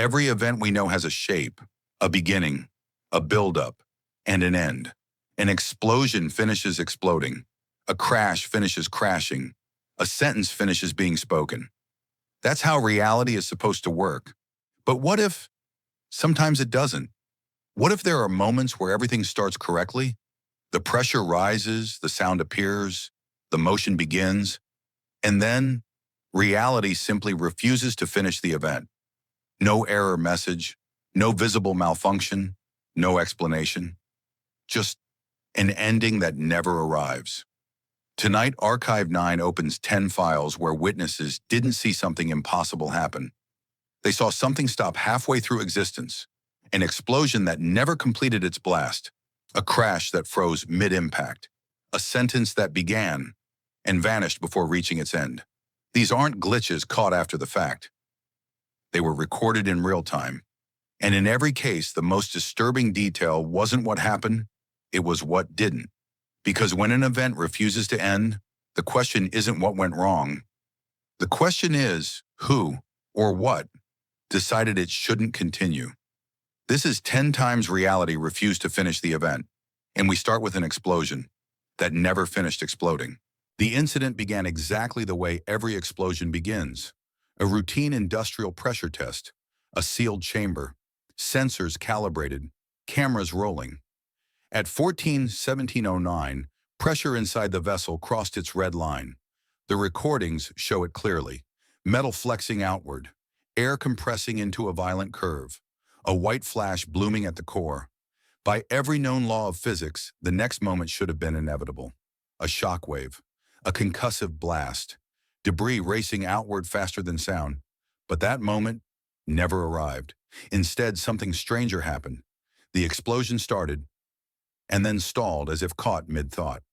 Every event we know has a shape, a beginning, a buildup, and an end. An explosion finishes exploding. A crash finishes crashing. A sentence finishes being spoken. That's how reality is supposed to work. But what if sometimes it doesn't? What if there are moments where everything starts correctly? The pressure rises, the sound appears, the motion begins, and then reality simply refuses to finish the event. No error message, no visible malfunction, no explanation. Just an ending that never arrives. Tonight, Archive 9 opens 10 files where witnesses didn't see something impossible happen. They saw something stop halfway through existence, an explosion that never completed its blast, a crash that froze mid-impact, a sentence that began and vanished before reaching its end. These aren't glitches caught after the fact. They were recorded in real time. And in every case, the most disturbing detail wasn't what happened, it was what didn't. Because when an event refuses to end, the question isn't what went wrong. The question is who or what decided it shouldn't continue. This is 10 times reality refused to finish the event, and we start with an explosion that never finished exploding. The incident began exactly the way every explosion begins. A routine industrial pressure test, a sealed chamber, sensors calibrated, cameras rolling. At 14:17:09, pressure inside the vessel crossed its red line. The recordings show it clearly. Metal flexing outward, air compressing into a violent curve, a white flash blooming at the core. By every known law of physics, the next moment should have been inevitable. A shock wave, a concussive blast, debris racing outward faster than sound. But that moment never arrived. Instead, something stranger happened. The explosion started and then stalled as if caught mid-thought.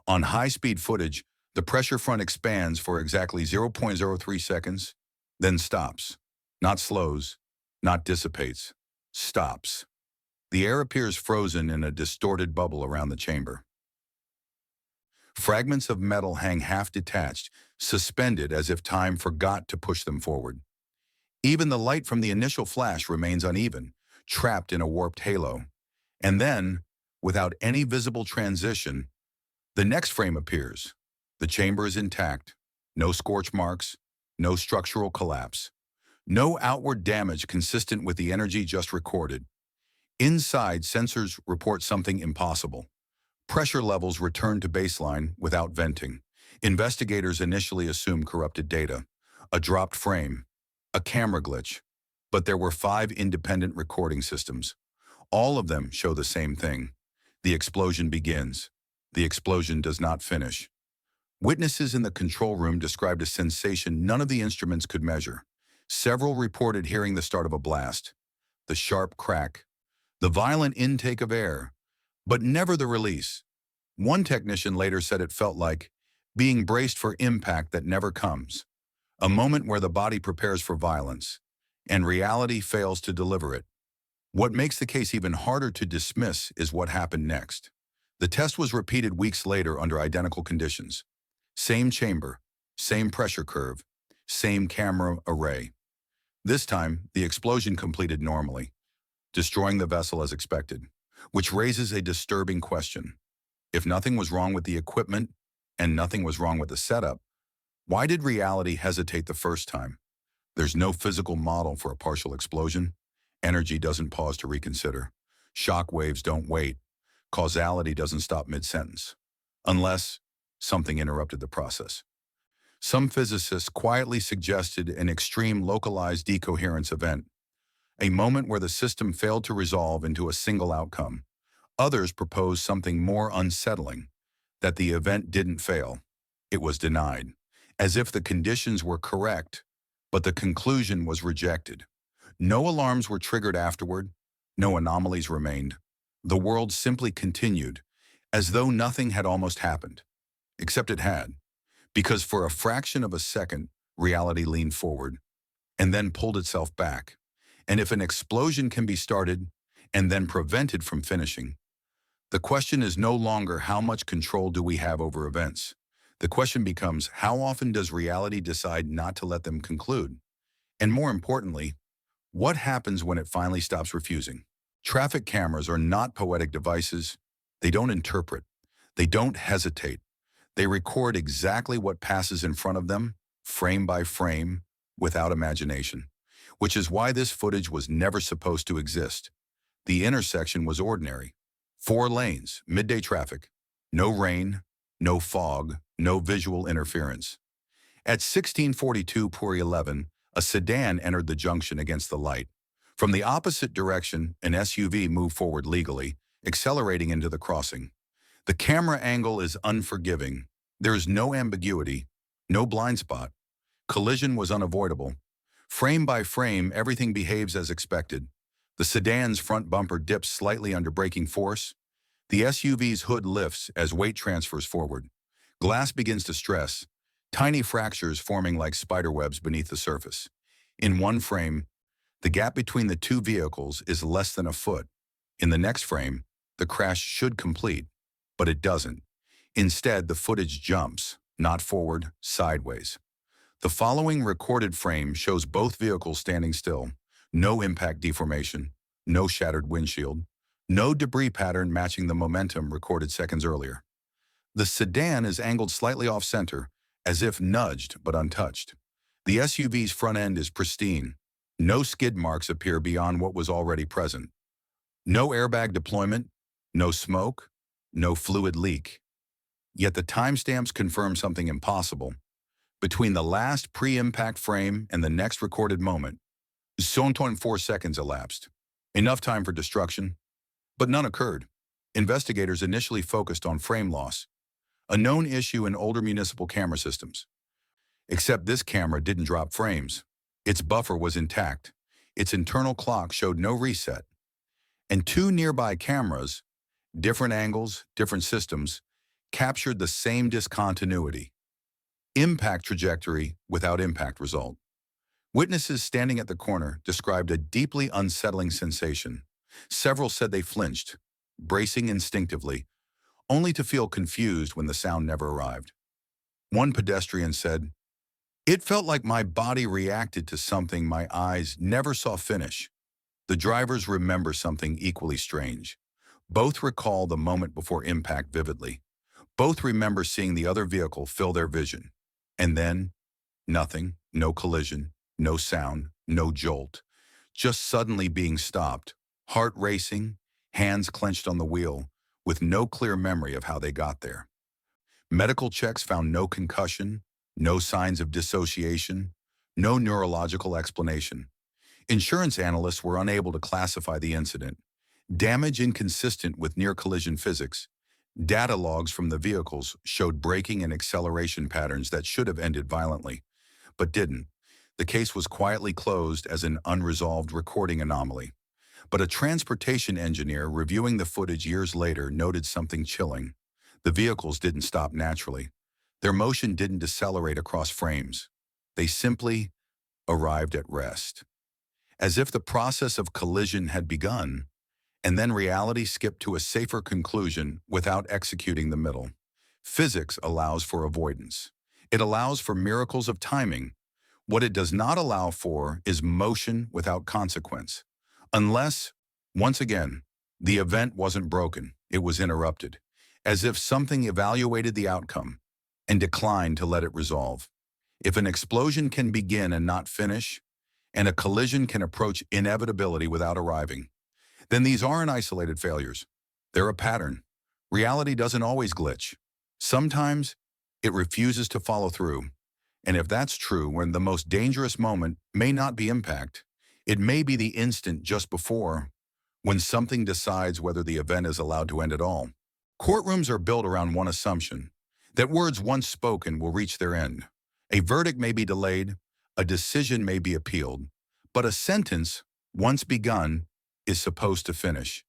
On high-speed footage, the pressure front expands for exactly 0.03 seconds, then stops. Not slows, not dissipates, stops. The air appears frozen in a distorted bubble around the chamber. Fragments of metal hang half-detached, suspended as if time forgot to push them forward. Even the light from the initial flash remains uneven, trapped in a warped halo. And then, without any visible transition, the next frame appears. The chamber is intact, no scorch marks, no structural collapse, no outward damage consistent with the energy just recorded. Inside, sensors report something impossible. Pressure levels return to baseline without venting. Investigators initially assumed corrupted data, a dropped frame, a camera glitch, but there were 5 independent recording systems. All of them show the same thing. The explosion begins. The explosion does not finish. Witnesses in the control room described a sensation none of the instruments could measure. Several reported hearing the start of a blast, the sharp crack, the violent intake of air, but never the release. One technician later said it felt like being braced for impact that never comes, a moment where the body prepares for violence, and reality fails to deliver it. What makes the case even harder to dismiss is what happened next. The test was repeated weeks later under identical conditions. Same chamber, same pressure curve, same camera array. This time, the explosion completed normally, destroying the vessel as expected, which raises a disturbing question. If nothing was wrong with the equipment and nothing was wrong with the setup, why did reality hesitate the first time? There's no physical model for a partial explosion. Energy doesn't pause to reconsider. Shock waves don't wait. Causality doesn't stop mid-sentence, unless something interrupted the process. Some physicists quietly suggested an extreme localized decoherence event, a moment where the system failed to resolve into a single outcome. Others proposed something more unsettling, that the event didn't fail. It was denied, as if the conditions were correct, but the conclusion was rejected. No alarms were triggered afterward, no anomalies remained. The world simply continued, as though nothing had almost happened. Except it had, because for a fraction of a second, reality leaned forward, and then pulled itself back. And if an explosion can be started and then prevented from finishing, the question is no longer how much control do we have over events. The question becomes, how often does reality decide not to let them conclude? And more importantly, What happens when it finally stops refusing? Traffic cameras are not poetic devices. They don't interpret. They don't hesitate. They record exactly what passes in front of them, frame by frame, without imagination. Which is why this footage was never supposed to exist. The intersection was ordinary. 4 lanes, midday traffic. No rain, no fog, no visual interference. At 16:42 a sedan entered the junction against the light. From the opposite direction, an SUV moved forward legally, accelerating into the crossing. The camera angle is unforgiving. There is no ambiguity, no blind spot. Collision was unavoidable. Frame by frame, everything behaves as expected. The sedan's front bumper dips slightly under braking force. The SUV's hood lifts as weight transfers forward. Glass begins to stress, tiny fractures forming like spiderwebs beneath the surface. In one frame, the gap between the two vehicles is less than a foot. In the next frame, the crash should complete, but it doesn't. Instead, the footage jumps, not forward, sideways. The following recorded frame shows both vehicles standing still. No impact deformation, no shattered windshield, no debris pattern matching the momentum recorded seconds earlier. The sedan is angled slightly off-center, as if nudged but untouched. The SUV's front end is pristine. No skid marks appear beyond what was already present. No airbag deployment, no smoke, no fluid leak. Yet the timestamps confirm something impossible. Between the last pre-impact frame and the next recorded moment, 0.4 seconds elapsed. Enough time for destruction, but none occurred. Investigators initially focused on frame loss, a known issue in older municipal camera systems. Except this camera didn't drop frames. Its buffer was intact. Its internal clock showed no reset. And 2 nearby cameras, different angles, different systems, captured the same discontinuity. Impact trajectory without impact result. Witnesses standing at the corner described a deeply unsettling sensation. Several said they flinched, bracing instinctively, only to feel confused when the sound never arrived. One pedestrian said, "It felt like my body reacted to something my eyes never saw finish." The drivers remember something equally strange. Both recall the moment before impact vividly. Both remember seeing the other vehicle fill their vision. And then, nothing, no collision, no sound, no jolt. Just suddenly being stopped, heart racing, hands clenched on the wheel, with no clear memory of how they got there. Medical checks found no concussion, no signs of dissociation, no neurological explanation. Insurance analysts were unable to classify the incident. Damage inconsistent with near-collision physics. Data logs from the vehicles showed braking and acceleration patterns that should have ended violently, but didn't. The case was quietly closed as an unresolved recording anomaly. But a transportation engineer reviewing the footage years later noted something chilling. The vehicles didn't stop naturally. Their motion didn't decelerate across frames. They simply arrived at rest. As if the process of collision had begun, and then reality skipped to a safer conclusion without executing the middle. Physics allows for avoidance. It allows for miracles of timing. What it does not allow for is motion without consequence. Unless, once again, the event wasn't broken, it was interrupted, as if something evaluated the outcome and declined to let it resolve. If an explosion can begin and not finish, and a collision can approach inevitability without arriving, then these aren't isolated failures. They're a pattern. Reality doesn't always glitch. Sometimes it refuses to follow through. And if that's true, when the most dangerous moment may not be impact, it may be the instant just before, when something decides whether the event is allowed to end at all. Courtrooms are built around one assumption, that words once spoken will reach their end. A verdict may be delayed, a decision may be appealed, but a sentence, once begun, is supposed to finish.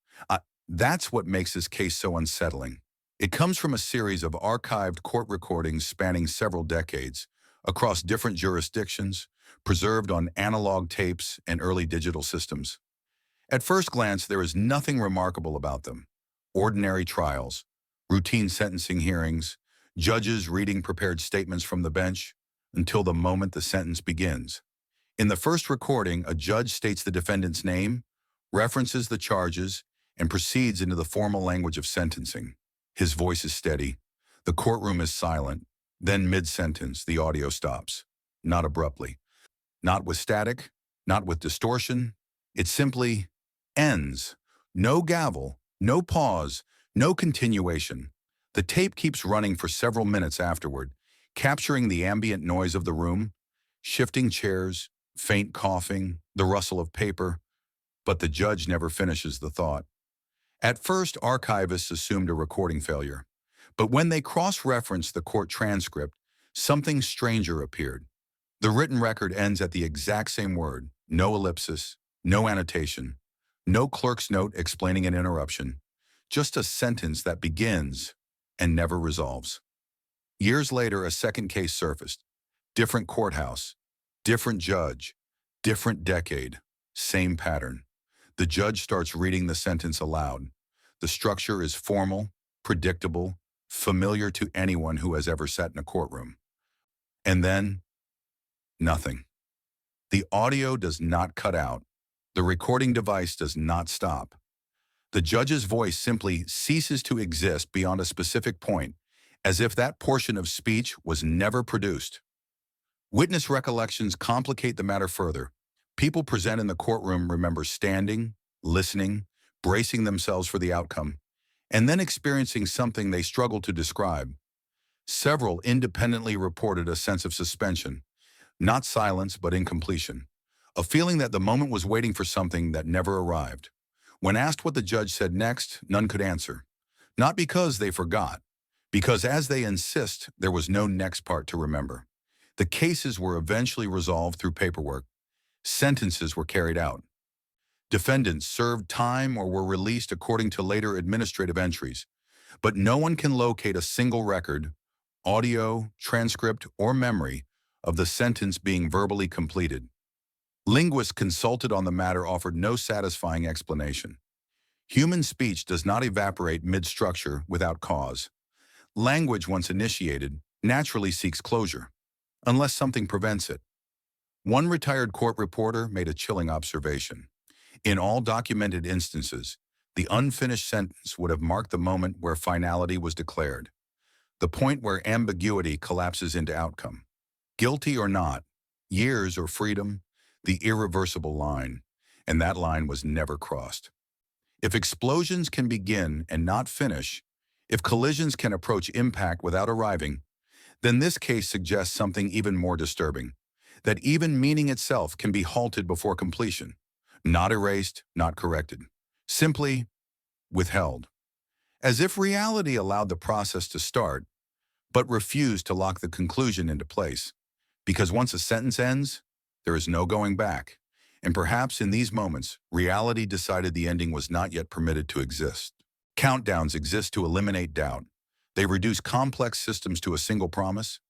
That's what makes this case so unsettling. It comes from a series of archived court recordings spanning several decades, across different jurisdictions, preserved on analog tapes and early digital systems. At first glance, there is nothing remarkable about them. Ordinary trials, routine sentencing hearings, judges reading prepared statements from the bench, until the moment the sentence begins. In the first recording, a judge states the defendant's name, references the charges, and proceeds into the formal language of sentencing. His voice is steady. The courtroom is silent. Then mid-sentence, the audio stops. Not abruptly. Not with static. Not with distortion. It simply ends. No gavel. No pause. No continuation. The tape keeps running for several minutes afterward, capturing the ambient noise of the room, shifting chairs, faint coughing, the rustle of paper, but the judge never finishes the thought. At first, archivists assumed a recording failure, but when they cross-referenced the court transcript, something stranger appeared. The written record ends at the exact same word, no ellipsis, no annotation, no clerk's note explaining an interruption, just a sentence that begins and never resolves. Years later, a second case surfaced. Different courthouse, different judge, different decade, same pattern. The judge starts reading the sentence aloud. The structure is formal, predictable, familiar to anyone who has ever sat in a courtroom. And then, nothing. The audio does not cut out. The recording device does not stop. The judge's voice simply ceases to exist beyond a specific point, as if that portion of speech was never produced. Witness recollections complicate the matter further. People present in the courtroom remember standing, listening, bracing themselves for the outcome, and then experiencing something they struggle to describe. Several independently reported a sense of suspension, not silence but incompletion, a feeling that the moment was waiting for something that never arrived. When asked what the judge said next, none could answer. Not because they forgot, because as they insist, there was no next part to remember. The cases were eventually resolved through paperwork. Sentences were carried out. Defendants served time or were released according to later administrative entries. But no one can locate a single record, audio, transcript, or memory of the sentence being verbally completed. Linguists consulted on the matter offered no satisfying explanation. Human speech does not evaporate mid-structure without cause. Language, once initiated, naturally seeks closure, unless something prevents it. One retired court reporter made a chilling observation. In all documented instances, the unfinished sentence would have marked the moment where finality was declared, the point where ambiguity collapses into outcome. Guilty or not, years or freedom, the irreversible line, and that line was never crossed. If explosions can begin and not finish, if collisions can approach impact without arriving, then this case suggests something even more disturbing, that even meaning itself can be halted before completion, not erased, not corrected, simply withheld. As if reality allowed the process to start, but refused to lock the conclusion into place. Because once a sentence ends, there is no going back. And perhaps in these moments, reality decided the ending was not yet permitted to exist. Countdowns exist to eliminate doubt. They reduce complex systems to a single promise.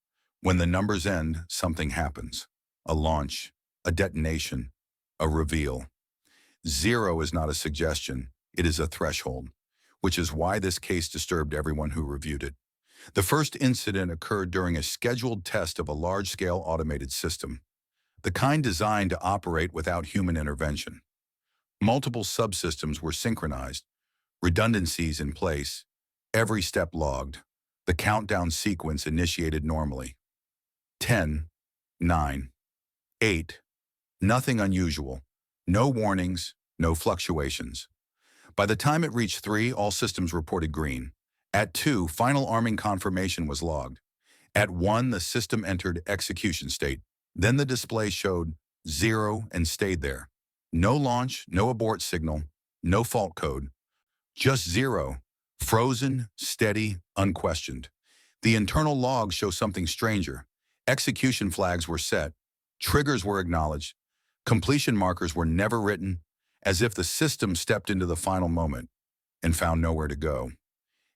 When the numbers end, something happens. A launch, a detonation, a reveal. Zero is not a suggestion, it is a threshold, which is why this case disturbed everyone who reviewed it. The first incident occurred during a scheduled test of a large-scale automated system, the kind designed to operate without human intervention. Multiple subsystems were synchronized, redundancies in place, every step logged, the countdown sequence initiated normally. 10, 9, 8, nothing unusual, no warnings, no fluctuations. By the time it reached 3, all systems reported green. At 2, final arming confirmation was logged. At 1, the system entered execution state. Then the display showed 0 and stayed there. No launch, no abort signal, no fault code. Just 0, frozen, steady, unquestioned. The internal logs show something stranger. Execution flags were set, triggers were acknowledged, completion markers were never written, as if the system stepped into the final moment and found nowhere to go.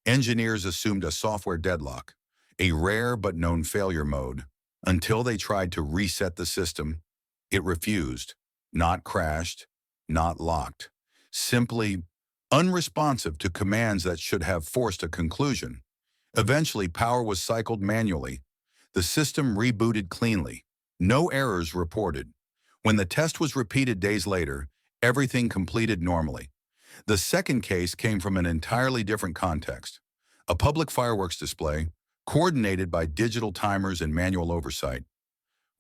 Engineers assumed a software deadlock, a rare but known failure mode, until they tried to reset the system. It refused, not crashed, not locked, simply unresponsive to commands that should have forced a conclusion. Eventually, power was cycled manually. The system rebooted cleanly. No errors reported. When the test was repeated days later, everything completed normally. The second case came from an entirely different context. A public fireworks display, coordinated by digital timers and manual oversight.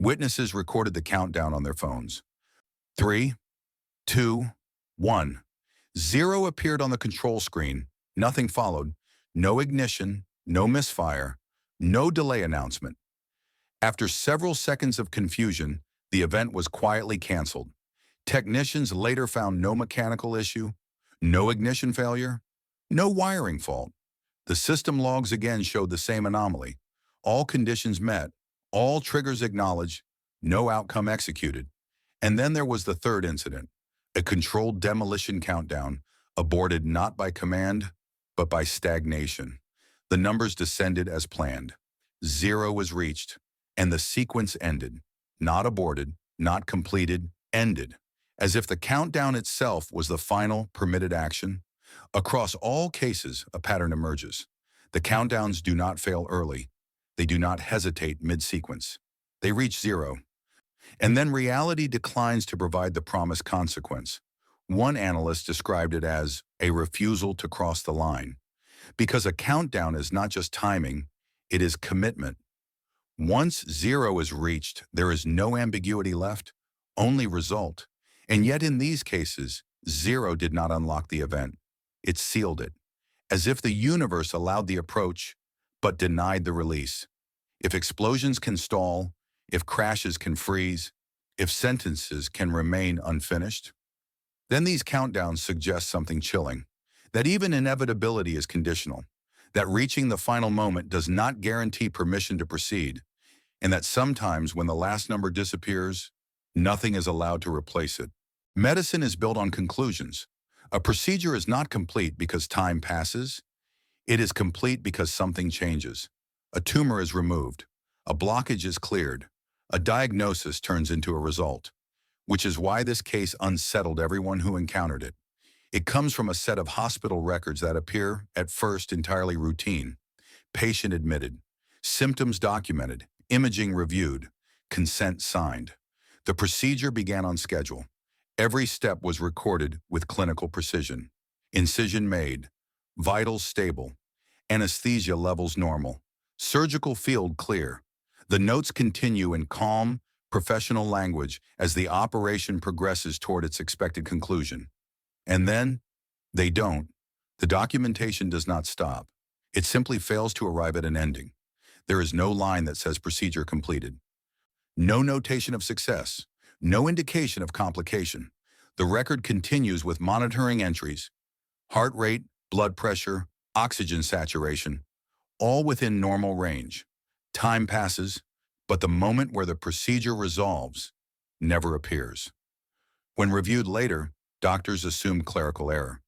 Witnesses recorded the countdown on their phones. 3, 2, 1. 0 appeared on the control screen. Nothing followed. No ignition, no misfire, no delay announcement. After several seconds of confusion, the event was quietly canceled. Technicians later found no mechanical issue, no ignition failure, no wiring fault. The system logs again showed the same anomaly. All conditions met, all triggers acknowledged, no outcome executed. And then there was the third incident, a controlled demolition countdown, aborted not by command, but by stagnation. The numbers descended as planned. 0 was reached, and the sequence ended. Not aborted, not completed, ended. As if the countdown itself was the final permitted action. Across all cases, a pattern emerges. The countdowns do not fail early. They do not hesitate mid-sequence. They reach 0. And then reality declines to provide the promised consequence. One analyst described it as a refusal to cross the line. Because a countdown is not just timing, it is commitment. Once 0 is reached, there is no ambiguity left, only result. And yet in these cases, 0 did not unlock the event. It sealed it, as if the universe allowed the approach, but denied the release. If explosions can stall, if crashes can freeze, if sentences can remain unfinished, then these countdowns suggest something chilling, that even inevitability is conditional, that reaching the final moment does not guarantee permission to proceed, and that sometimes when the last number disappears, nothing is allowed to replace it. Medicine is built on conclusions. A procedure is not complete because time passes. It is complete because something changes. A tumor is removed. A blockage is cleared. A diagnosis turns into a result, which is why this case unsettled everyone who encountered it. It comes from a set of hospital records that appear, at first, entirely routine. Patient admitted, symptoms documented, imaging reviewed, consent signed. The procedure began on schedule. Every step was recorded with clinical precision. Incision made, vitals stable, anesthesia levels normal, surgical field clear. The notes continue in calm, professional language as the operation progresses toward its expected conclusion. And then, they don't. The documentation does not stop. It simply fails to arrive at an ending. There is no line that says procedure completed. No notation of success. No indication of complication. The record continues with monitoring entries, heart rate, blood pressure, oxygen saturation, all within normal range. Time passes, but the moment where the procedure resolves never appears. When reviewed later, doctors assumed clerical error.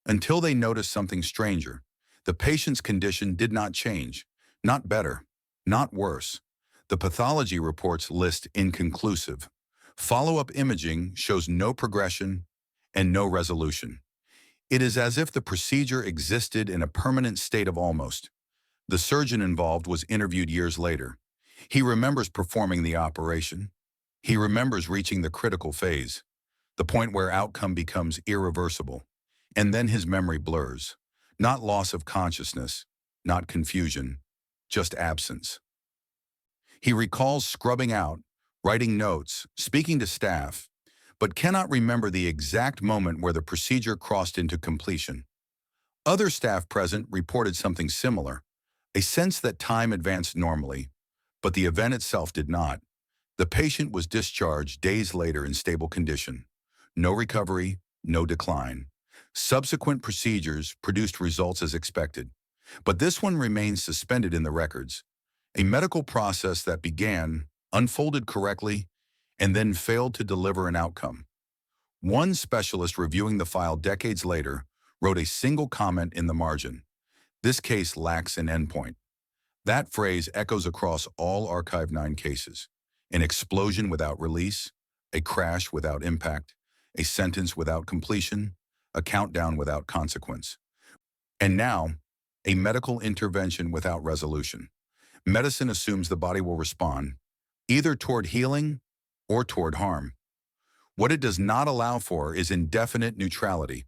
Until they noticed something stranger. The patient's condition did not change, not better, not worse. The pathology reports list inconclusive. Follow-up imaging shows no progression and no resolution. It is as if the procedure existed in a permanent state of almost. The surgeon involved was interviewed years later. He remembers performing the operation. He remembers reaching the critical phase, the point where outcome becomes irreversible. And then his memory blurs. Not loss of consciousness, not confusion, just absence. He recalls scrubbing out, writing notes, speaking to staff, but cannot remember the exact moment where the procedure crossed into completion. Other staff present reported something similar, a sense that time advanced normally, but the event itself did not. The patient was discharged days later in stable condition. No recovery, no decline. Subsequent procedures produced results as expected, but this one remains suspended in the records. A medical process that began, unfolded correctly, and then failed to deliver an outcome. One specialist reviewing the file decades later wrote a single comment in the margin. This case lacks an endpoint. That phrase echoes across all Archive 9 cases. An explosion without release, a crash without impact, a sentence without completion, a countdown without consequence. And now, a medical intervention without resolution. Medicine assumes the body will respond, either toward healing or toward harm. What it does not allow for is indefinite neutrality,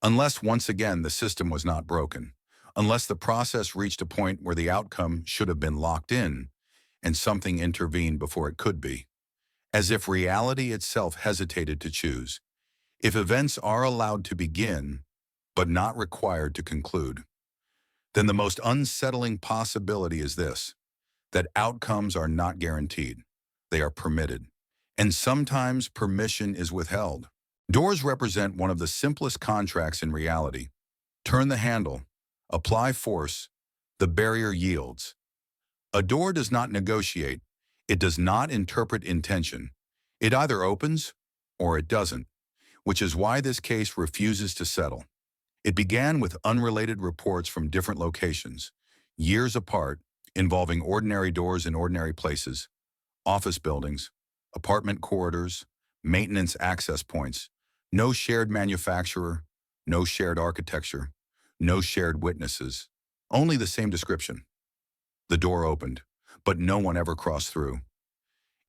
unless once again the system was not broken, unless the process reached a point where the outcome should have been locked in and something intervened before it could be, as if reality itself hesitated to choose. If events are allowed to begin, but not required to conclude, then the most unsettling possibility is this: that outcomes are not guaranteed. They are permitted. And sometimes permission is withheld. Doors represent one of the simplest contracts in reality. Turn the handle, apply force, the barrier yields. A door does not negotiate. It does not interpret intention. It either opens or it doesn't, which is why this case refuses to settle. It began with unrelated reports from different locations, years apart, involving ordinary doors in ordinary places, office buildings, apartment corridors, maintenance access points, no shared manufacturer, no shared architecture, no shared witnesses, only the same description. The door opened, but no one ever crossed through.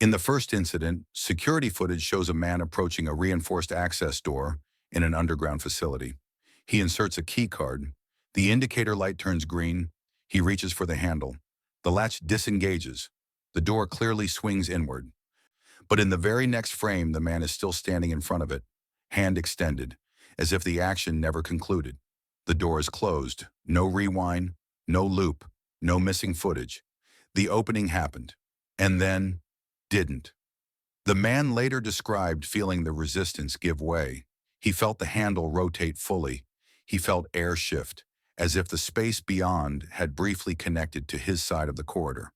In the first incident, security footage shows a man approaching a reinforced access door in an underground facility. He inserts a key card. The indicator light turns green. He reaches for the handle. The latch disengages. The door clearly swings inward. But in the very next frame, the man is still standing in front of it, hand extended, as if the action never concluded. The door is closed. No rewind, no loop, no missing footage. The opening happened, and then didn't. The man later described feeling the resistance give way. He felt the handle rotate fully. He felt air shift, as if the space beyond had briefly connected to his side of the corridor.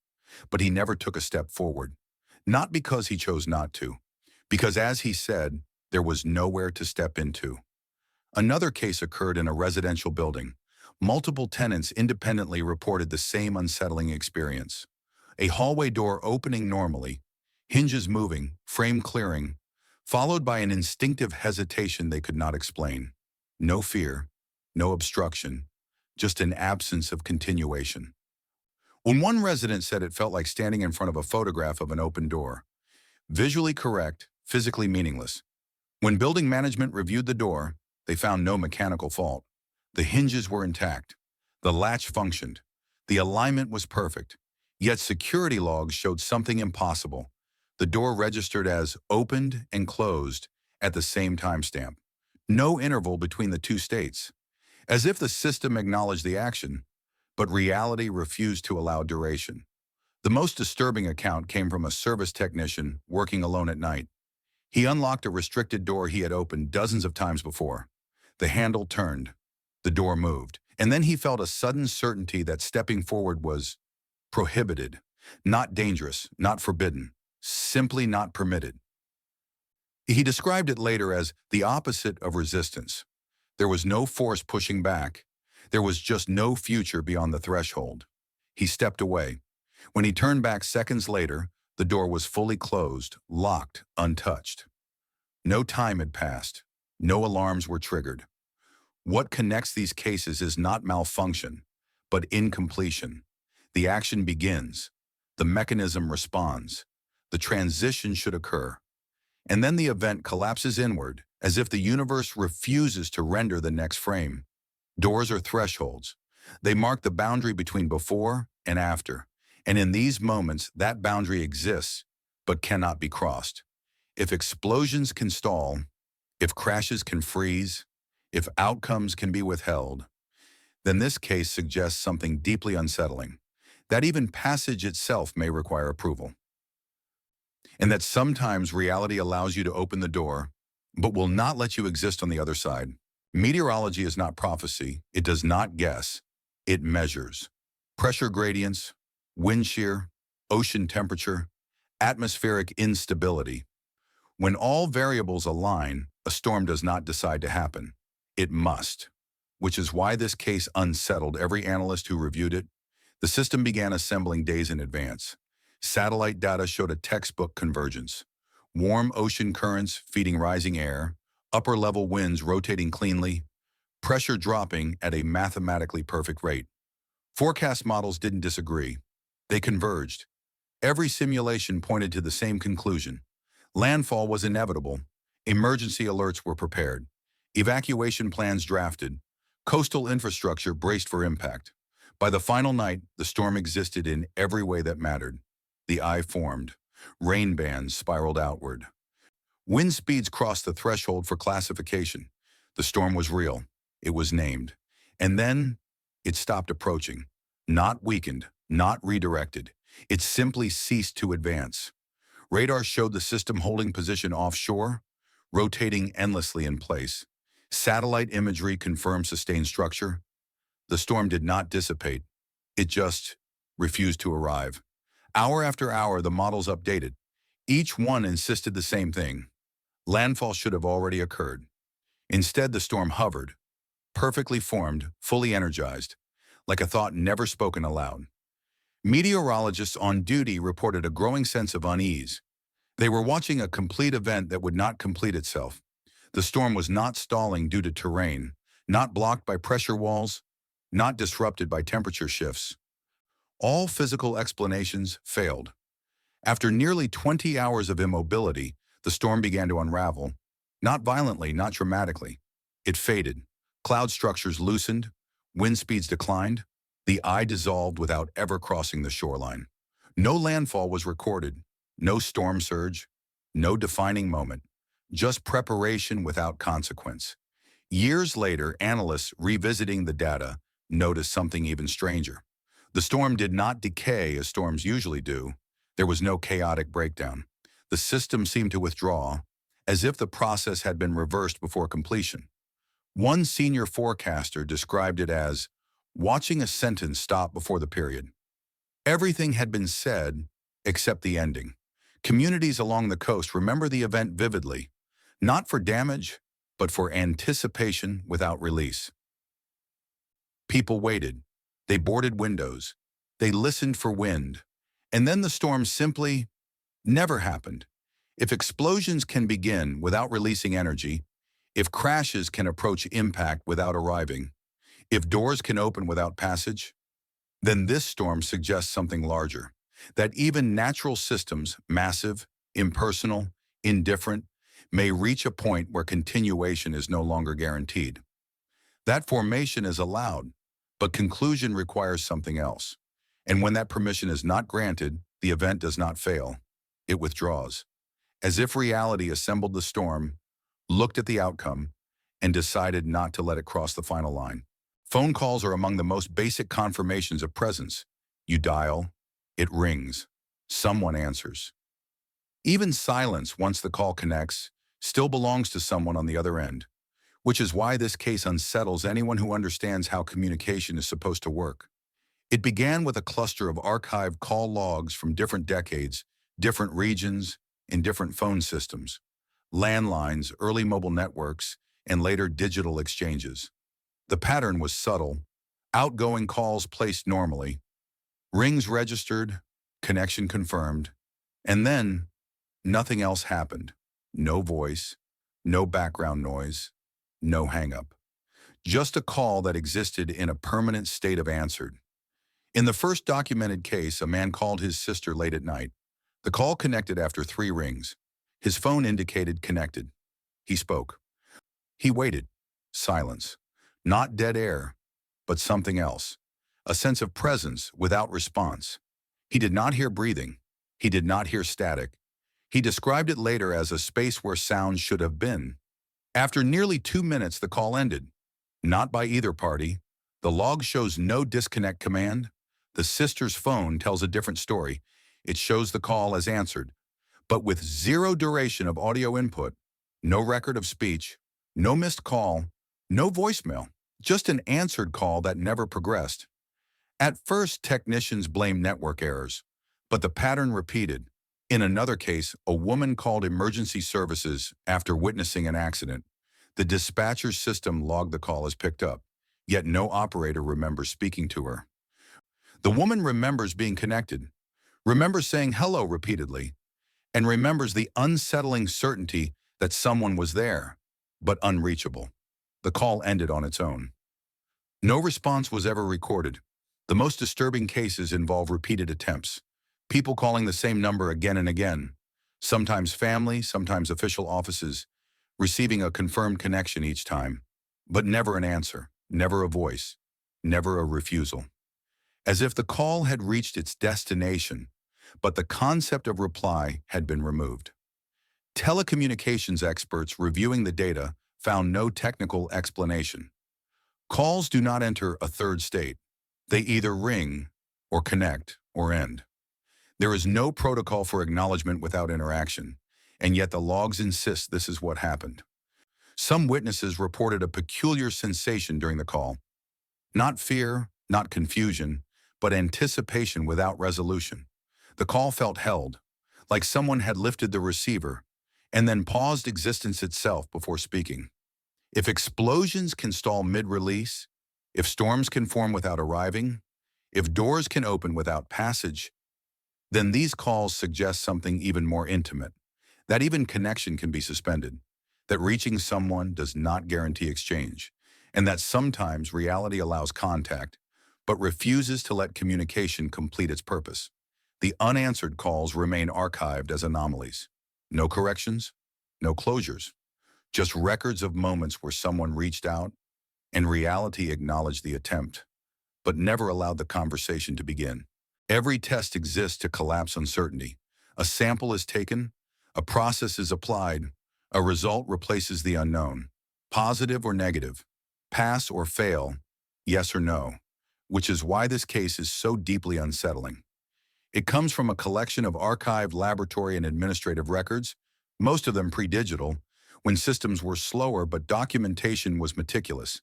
But he never took a step forward. Not because he chose not to, because as he said, there was nowhere to step into. Another case occurred in a residential building. Multiple tenants independently reported the same unsettling experience. A hallway door opening normally, hinges moving, frame clearing, followed by an instinctive hesitation they could not explain. No fear, no obstruction, just an absence of continuation. When one resident said it felt like standing in front of a photograph of an open door. Visually correct, physically meaningless. When building management reviewed the door, they found no mechanical fault. The hinges were intact. The latch functioned. The alignment was perfect. Yet security logs showed something impossible. The door registered as opened and closed at the same timestamp. No interval between the two states. As if the system acknowledged the action, but reality refused to allow duration. The most disturbing account came from a service technician working alone at night. He unlocked a restricted door he had opened dozens of times before. The handle turned. The door moved. And then he felt a sudden certainty that stepping forward was prohibited, not dangerous, not forbidden, simply not permitted. He described it later as the opposite of resistance. There was no force pushing back. There was just no future beyond the threshold. He stepped away. When he turned back seconds later, the door was fully closed, locked, untouched. No time had passed. No alarms were triggered. What connects these cases is not malfunction, but incompletion. The action begins. The mechanism responds. The transition should occur. And then the event collapses inward, as if the universe refuses to render the next frame. Doors are thresholds. They mark the boundary between before and after. And in these moments, that boundary exists, but cannot be crossed. If explosions can stall, if crashes can freeze, if outcomes can be withheld, then this case suggests something deeply unsettling, that even passage itself may require approval. And that sometimes reality allows you to open the door, but will not let you exist on the other side. Meteorology is not prophecy. It does not guess. It measures. Pressure gradients, wind shear, ocean temperature, atmospheric instability. When all variables align, a storm does not decide to happen. It must, which is why this case unsettled every analyst who reviewed it. The system began assembling days in advance. Satellite data showed a textbook convergence. Warm ocean currents feeding rising air, upper-level winds rotating cleanly, pressure dropping at a mathematically perfect rate. Forecast models didn't disagree. They converged. Every simulation pointed to the same conclusion. Landfall was inevitable, Emergency alerts were prepared. Evacuation plans drafted. Coastal infrastructure braced for impact. By the final night, the storm existed in every way that mattered. The eye formed. Rain bands spiraled outward. Wind speeds crossed the threshold for classification. The storm was real. It was named. And then it stopped approaching. Not weakened, not redirected. It simply ceased to advance. Radar showed the system holding position offshore, rotating endlessly in place. Satellite imagery confirmed sustained structure. The storm did not dissipate. It just refused to arrive. Hour after hour, the models updated. Each one insisted the same thing. Landfall should have already occurred. Instead, the storm hovered, perfectly formed, fully energized, like a thought never spoken aloud. Meteorologists on duty reported a growing sense of unease. They were watching a complete event that would not complete itself. The storm was not stalling due to terrain, not blocked by pressure walls, not disrupted by temperature shifts. All physical explanations failed. After nearly 20 hours of immobility, the storm began to unravel. Not violently, not dramatically. It faded. Cloud structures loosened. Wind speeds declined. The eye dissolved without ever crossing the shoreline. No landfall was recorded. No storm surge. No defining moment. Just preparation without consequence. Years later, analysts revisiting the data noticed something even stranger. The storm did not decay as storms usually do. There was no chaotic breakdown. The system seemed to withdraw, as if the process had been reversed before completion. One senior forecaster described it as watching a sentence stop before the period. Everything had been said except the ending. Communities along the coast remember the event vividly, not for damage, but for anticipation without release. People waited. They boarded windows. They listened for wind. And then the storm simply never happened. If explosions can begin without releasing energy, if crashes can approach impact without arriving, if doors can open without passage, then this storm suggests something larger, that even natural systems, massive, impersonal, indifferent, may reach a point where continuation is no longer guaranteed. That formation is allowed, but conclusion requires something else. And when that permission is not granted, the event does not fail. It withdraws. As if reality assembled the storm, looked at the outcome, and decided not to let it cross the final line. Phone calls are among the most basic confirmations of presence. You dial, it rings, someone answers. Even silence, once the call connects, still belongs to someone on the other end, which is why this case unsettles anyone who understands how communication is supposed to work. It began with a cluster of archived call logs from different decades, different regions, in different phone systems, landlines, early mobile networks, and later digital exchanges. The pattern was subtle. Outgoing calls placed normally, rings registered, connection confirmed, and then nothing else happened. No voice, no background noise, no hang-up. Just a call that existed in a permanent state of answered. In the first documented case, a man called his sister late at night. The call connected after 3 rings. His phone indicated connected. He spoke. He waited. Silence. Not dead air, but something else. A sense of presence without response. He did not hear breathing. He did not hear static. He described it later as a space where sound should have been. After nearly 2 minutes, the call ended. Not by either party. The log shows no disconnect command. The sister's phone tells a different story. It shows the call as answered, but with 0 duration of audio input, no record of speech, no missed call, no voicemail, just an answered call that never progressed. At first, technicians blamed network errors, but the pattern repeated. In another case, a woman called emergency services after witnessing an accident. The dispatcher's system logged the call as picked up, yet no operator remembers speaking to her. The woman remembers being connected, remembers saying hello repeatedly, and remembers the unsettling certainty that someone was there, but unreachable. The call ended on its own. No response was ever recorded. The most disturbing cases involve repeated attempts, people calling the same number again and again, sometimes family, sometimes official offices, receiving a confirmed connection each time, but never an answer, never a voice, never a refusal. As if the call had reached its destination, but the concept of reply had been removed. Telecommunications experts reviewing the data found no technical explanation. Calls do not enter a third state. They either ring or connect or end. There is no protocol for acknowledgement without interaction, and yet the logs insist this is what happened. Some witnesses reported a peculiar sensation during the call. Not fear, not confusion, but anticipation without resolution. The call felt held, like someone had lifted the receiver and then paused existence itself before speaking. If explosions can stall mid-release, if storms can form without arriving, if doors can open without passage, then these calls suggest something even more intimate, that even connection can be suspended, that reaching someone does not guarantee exchange, and that sometimes reality allows contact, but refuses to let communication complete its purpose. The unanswered calls remain archived as anomalies. No corrections, no closures, just records of moments where someone reached out and reality acknowledged the attempt, but never allowed the conversation to begin. Every test exists to collapse uncertainty. A sample is taken, a process is applied, a result replaces the unknown. Positive or negative, pass or fail, yes or no, which is why this case is so deeply unsettling. It comes from a collection of archived laboratory and administrative records, most of them pre-digital, when systems were slower but documentation was meticulous.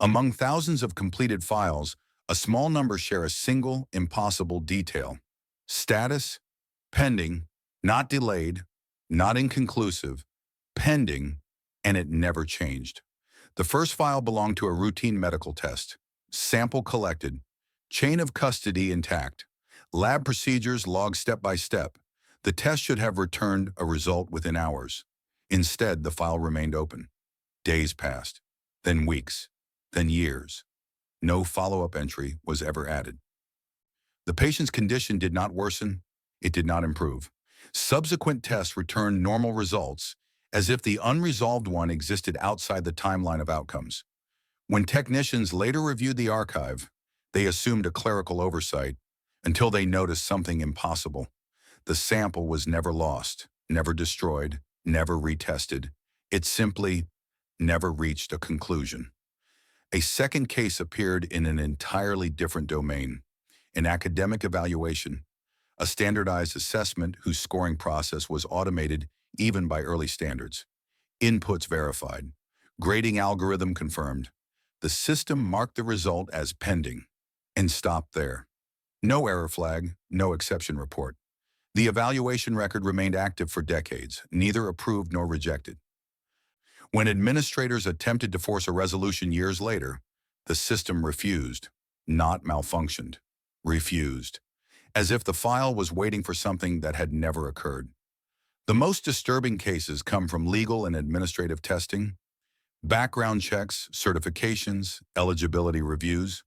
Among thousands of completed files, a small number share a single, impossible detail. Status, pending, not delayed, not inconclusive, pending, and it never changed. The first file belonged to a routine medical test. Sample collected, chain of custody intact, lab procedures logged step by step. The test should have returned a result within hours. Instead, the file remained open. Days passed, then weeks, then years. No follow-up entry was ever added. The patient's condition did not worsen, it did not improve. Subsequent tests returned normal results, as if the unresolved one existed outside the timeline of outcomes. When technicians later reviewed the archive, they assumed a clerical oversight until they noticed something impossible. The sample was never lost, never destroyed, never retested. It simply never reached a conclusion. A second case appeared in an entirely different domain, an academic evaluation, a standardized assessment whose scoring process was automated even by early standards. Inputs verified, grading algorithm confirmed. The system marked the result as pending and stopped there. No error flag, no exception report. The evaluation record remained active for decades, neither approved nor rejected. When administrators attempted to force a resolution years later, the system refused, not malfunctioned, refused, as if the file was waiting for something that had never occurred. The most disturbing cases come from legal and administrative testing, background checks, certifications, eligibility reviews,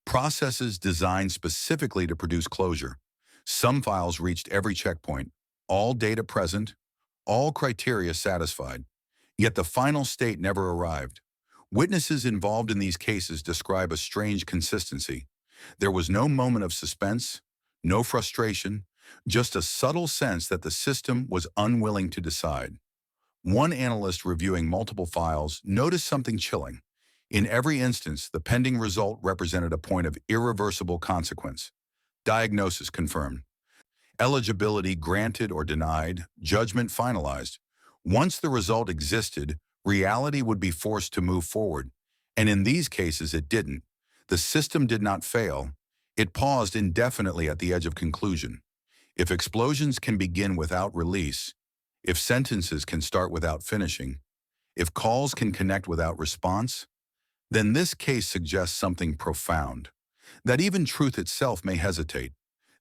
processes designed specifically to produce closure. Some files reached every checkpoint, all data present, all criteria satisfied, yet the final state never arrived. Witnesses involved in these cases describe a strange consistency. There was no moment of suspense, no frustration, just a subtle sense that the system was unwilling to decide. One analyst reviewing multiple files noticed something chilling. In every instance, the pending result represented a point of irreversible consequence. Diagnosis confirmed. Eligibility granted or denied, judgment finalized. Once the result existed, reality would be forced to move forward. And in these cases, it didn't. The system did not fail. It paused indefinitely at the edge of conclusion. If explosions can begin without release, if sentences can start without finishing, if calls can connect without response, then this case suggests something profound, that even truth itself may hesitate.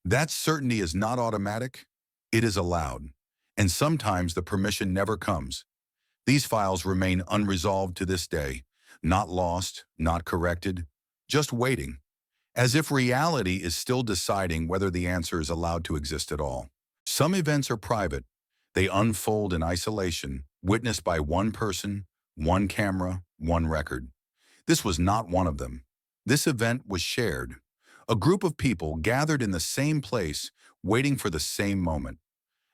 That certainty is not automatic, it is allowed, and sometimes the permission never comes. These files remain unresolved to this day, not lost, not corrected, just waiting, as if reality is still deciding whether the answer is allowed to exist at all. Some events are private. They unfold in isolation, witnessed by one person, one camera, one record. This was not one of them. This event was shared. A group of people gathered in the same place, waiting for the same moment.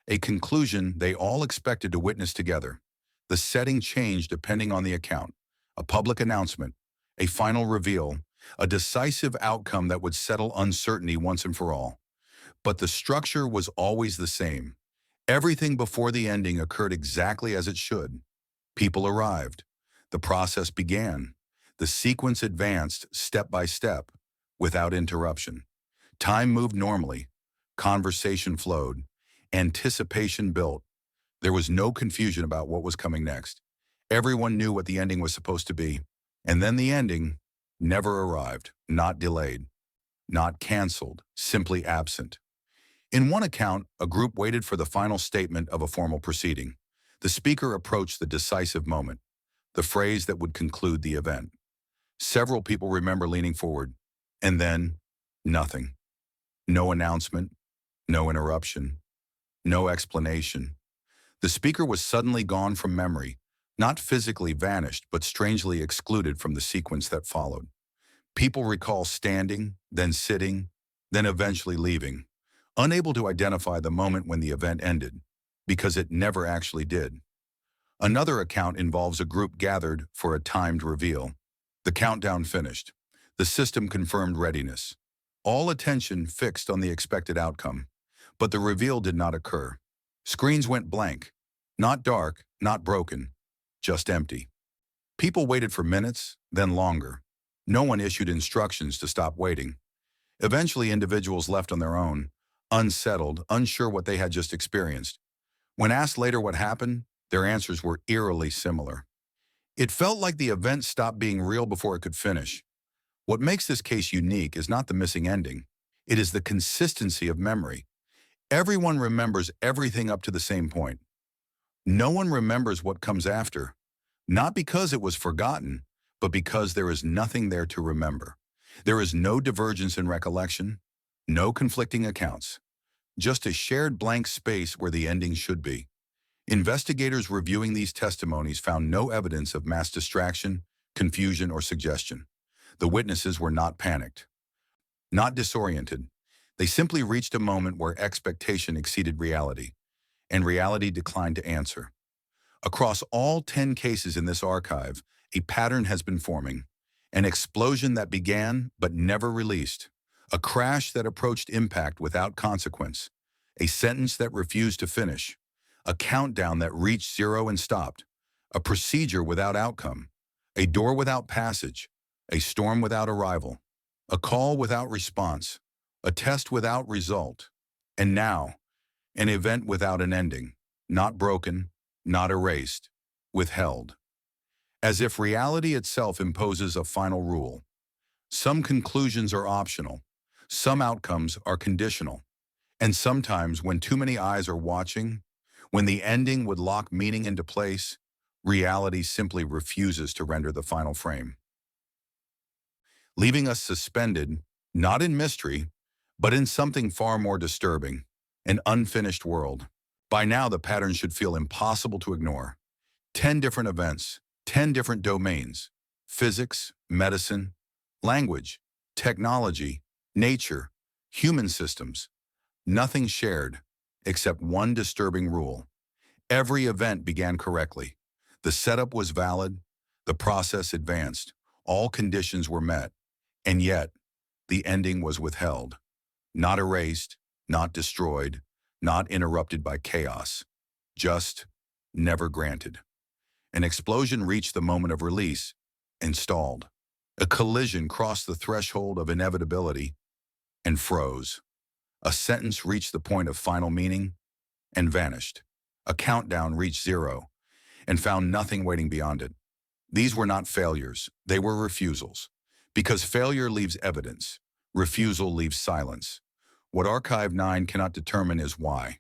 A conclusion they all expected to witness together. The setting changed depending on the account. A public announcement, a final reveal, a decisive outcome that would settle uncertainty once and for all. But the structure was always the same. Everything before the ending occurred exactly as it should. People arrived. The process began. The sequence advanced step by step, without interruption. Time moved normally. Conversation flowed. Anticipation built. There was no confusion about what was coming next. Everyone knew what the ending was supposed to be. And then the ending never arrived, not delayed, not canceled, simply absent. In one account, a group waited for the final statement of a formal proceeding. The speaker approached the decisive moment, the phrase that would conclude the event. Several people remember leaning forward, and then nothing. No announcement, no interruption, no explanation. The speaker was suddenly gone from memory, not physically vanished, but strangely excluded from the sequence that followed. People recall standing, then sitting, then eventually leaving, unable to identify the moment when the event ended, because it never actually did. Another account involves a group gathered for a timed reveal. The countdown finished. The system confirmed readiness. All attention fixed on the expected outcome. But the reveal did not occur. Screens went blank. Not dark, not broken, just empty. People waited for minutes, then longer. No one issued instructions to stop waiting. Eventually, individuals left on their own, unsettled, unsure what they had just experienced. When asked later what happened, their answers were eerily similar. It felt like the event stopped being real before it could finish. What makes this case unique is not the missing ending. It is the consistency of memory. Everyone remembers everything up to the same point. No one remembers what comes after, not because it was forgotten, but because there is nothing there to remember. There is no divergence in recollection, no conflicting accounts, just a shared blank space where the ending should be. Investigators reviewing these testimonies found no evidence of mass distraction, confusion, or suggestion. The witnesses were not panicked, not disoriented. They simply reached a moment where expectation exceeded reality, and reality declined to answer. Across all 10 cases in this archive, a pattern has been forming. An explosion that began but never released. A crash that approached impact without consequence. A sentence that refused to finish. A countdown that reached zero and stopped. A procedure without outcome. A door without passage. A storm without arrival. A call without response. A test without result. And now, an event without an ending. Not broken, not erased, withheld. As if reality itself imposes a final rule. Some conclusions are optional. Some outcomes are conditional. And sometimes, when too many eyes are watching, when the ending would lock meaning into place, reality simply refuses to render the final frame, leaving us suspended, not in mystery, but in something far more disturbing, an unfinished world. By now, the pattern should feel impossible to ignore. 10 different events, 10 different domains: physics, medicine, language, technology, nature, human systems. Nothing shared, except one disturbing rule. Every event began correctly. The setup was valid. The process advanced. All conditions were met. And yet, the ending was withheld. Not erased, not destroyed, not interrupted by chaos. Just never granted. An explosion reached the moment of release and stalled. A collision crossed the threshold of inevitability and froze. A sentence reached the point of final meaning and vanished. A countdown reached zero and found nothing waiting beyond it. These were not failures, they were refusals. Because failure leaves evidence, refusal leaves silence. What Archive 9 cannot determine is why.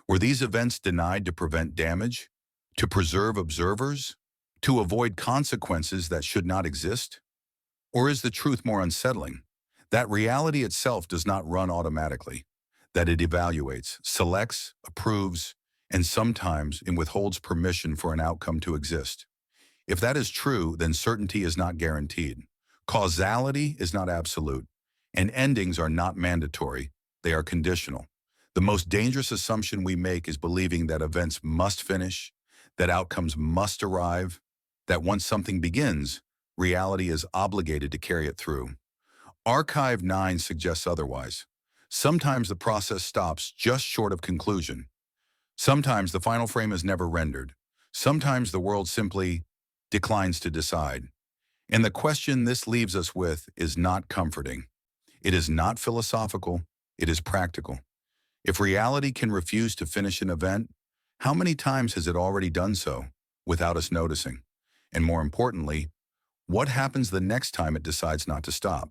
Were these events denied to prevent damage? To preserve observers? To avoid consequences that should not exist? Or is the truth more unsettling? That reality itself does not run automatically, that it evaluates, selects, approves, and sometimes it withholds permission for an outcome to exist. If that is true, then certainty is not guaranteed. Causality is not absolute, and endings are not mandatory. They are conditional. The most dangerous assumption we make is believing that events must finish, that outcomes must arrive, that once something begins, reality is obligated to carry it through. Archive 9 suggests otherwise. Sometimes the process stops just short of conclusion. Sometimes the final frame is never rendered. Sometimes the world simply declines to decide. And the question this leaves us with is not comforting. It is not philosophical, it is practical. If reality can refuse to finish an event, how many times has it already done so without us noticing? And more importantly, what happens the next time it decides not to stop?